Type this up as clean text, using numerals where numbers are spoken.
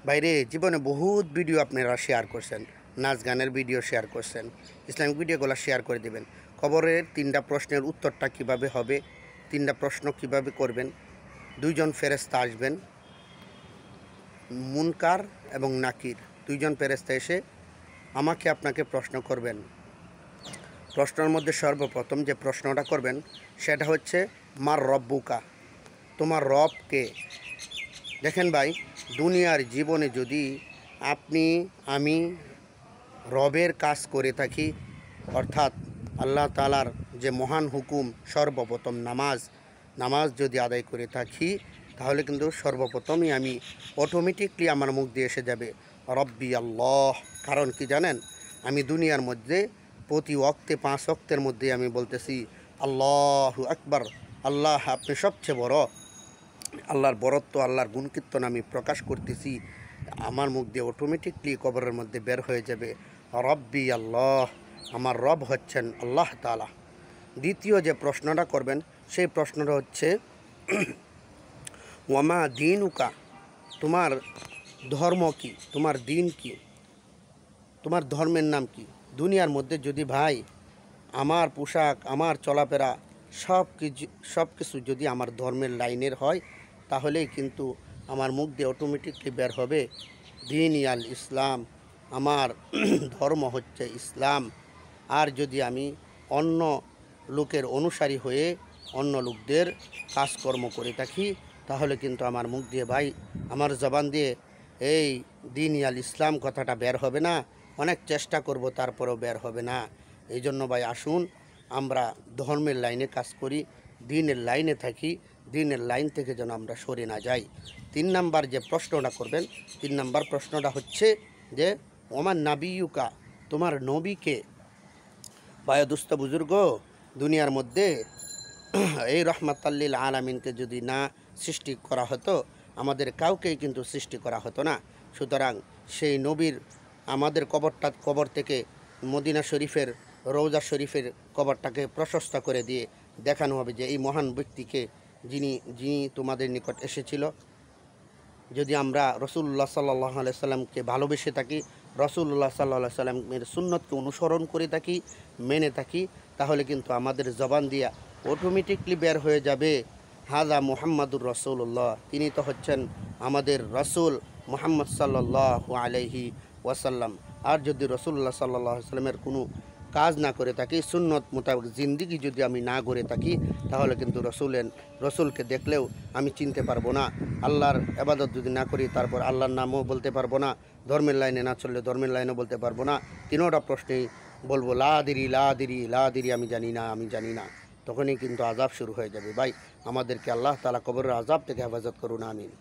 বাইরে জীবনে বহুত ভিডিও আপনারা শেয়ার করছেন, নাচ গানের ভিডিও শেয়ার করছেন, ইসলামিক ভিডিওগুলো শেয়ার করে দেবেন। কবরের 3টা প্রশ্নের উত্তরটা কিভাবে হবে, 3টা প্রশ্ন কিভাবে করবেন, 2জন ফেরেশতা আসবেন, মুনকার এবং নাকির 2জন ফেরেশতা এসে আমাকে আপনাকে প্রশ্ন করবেন। প্রশ্নের মধ্যে সর্বপ্রথম যে প্রশ্নটা করবেন সেটা হচ্ছে মার রব্বুকা, তোমার রব কে? দেখেন ভাই, দুনিয়ার জীবনে যদি আপনি আমি রবের কাজ করে থাকি, অর্থাৎ আল্লাহ তাআলার যে মহান হুকুম সর্বপ্রথম নামাজ যদি আদায় করে থাকি, তাহলে কিন্তু সর্বপ্রথমই আমি অটোমেটিকলি আমার মুখ দিয়ে এসে যাবে রব্বি আল্লাহ। কারণ কি জানেন, আমি দুনিয়ার মধ্যে প্রতি ওয়াক্তে 5 ওয়াক্তের মধ্যে আমি বলতেছি আল্লাহু আকবার, আল্লাহ আপনি সবচেয়ে বড়, আল্লাহর বরত্ব, আল্লাহর গুণকীর্তন আমি প্রকাশ করতেছি। আমার মুখ দিয়ে অটোমেটিকলি কবরের মধ্যে বের হয়ে যাবে রব্বি আল্লাহ, আমার রব হচ্ছেন আল্লাহ তাআলা। দ্বিতীয় যে প্রশ্নটা করবেন সেই প্রশ্নটা হচ্ছে ওয়ামা দীনুকা, তোমার ধর্ম কি, তোমার দিন কি, তোমার ধর্মের নাম কি? দুনিয়ার মধ্যে যদি ভাই আমার পোশাক, আমার চলাফেরা সব কিছু যদি আমার ধর্মের লাইনের হয়, তাহলেই কিন্তু আমার মুখ দিয়ে অটোমেটিকলি বের হবে দিন ইয়াল ইসলাম, আমার ধর্ম হচ্ছে ইসলাম। আর যদি আমি অন্য লোকের অনুসারী হয়ে অন্য লোকদের কাজকর্ম করে থাকি, তাহলে কিন্তু আমার মুখ দিয়ে ভাই, আমার জবান দিয়ে এই দিন ইয়াল ইসলাম কথাটা বের হবে না। অনেক চেষ্টা করব, তারপরেও বের হবে না। এই জন্য ভাই আসুন আমরা ধর্মের লাইনে কাজ করি, দিনের লাইনে থাকি, দিনের লাইন থেকে যেন আমরা সরে না যাই। 3 নাম্বার যে প্রশ্নটা করবেন, 3 নাম্বার প্রশ্নটা হচ্ছে যে ওমান নাবিয়ুকা, তোমার নবীকে? ভাই দুস্থ বুজুর্গ, দুনিয়ার মধ্যে এই রহমাতাল্লিল আলামিনকে যদি না সৃষ্টি করা হতো, আমাদের কাউকেই কিন্তু সৃষ্টি করা হতো না। সুতরাং সেই নবীর আমাদের কবর থেকে মদিনা শরীফের রওজা শরীফের কবরটাকে প্রশস্ত করে দিয়ে দেখানো হবে যে এই মহান ব্যক্তিকে যিনি তোমাদের নিকট এসেছিল। যদি আমরা রসুল্লাহ সাল্লাহ আলাইহি সাল্লামকে ভালোবেসে থাকি, রসুল্লাহ সাল্লাহ সাল্লামের সুন্নতকে অনুসরণ করে থাকি, মেনে থাকি, তাহলে কিন্তু আমাদের জবান দিয়া অটোমেটিকলি বের হয়ে যাবে হাজা মুহাম্মাদুর রসুল্লাহ, তিনি তো হচ্ছেন আমাদের রসুল মুহাম্মদ সাল্লাল্লাহু আলাইহি ওয়াসাল্লাম। আর যদি রসুল্লাহ সাল্লাহ সাল্লামের কোনো কাজ না করে থাকি, সুন্নত মোতাবেক জিন্দিগি যদি আমি না করে থাকি, তাহলে কিন্তু রসুলকে দেখলেও আমি চিনতে পারবো না। আল্লাহর ইবাদত যদি না করি, তারপর আল্লাহর নামও বলতে পারবো না। ধর্মের লাইনে না চললে ধর্মের লাইনও বলতে পারবো না। 3টা প্রশ্নেই বলবো লা দিরি, আমি জানি না। তখনই কিন্তু আযাব শুরু হয়ে যাবে। ভাই আমাদেরকে আল্লাহ তাআলা কবরের আযাব থেকে হেফাজত করুন, আমিন।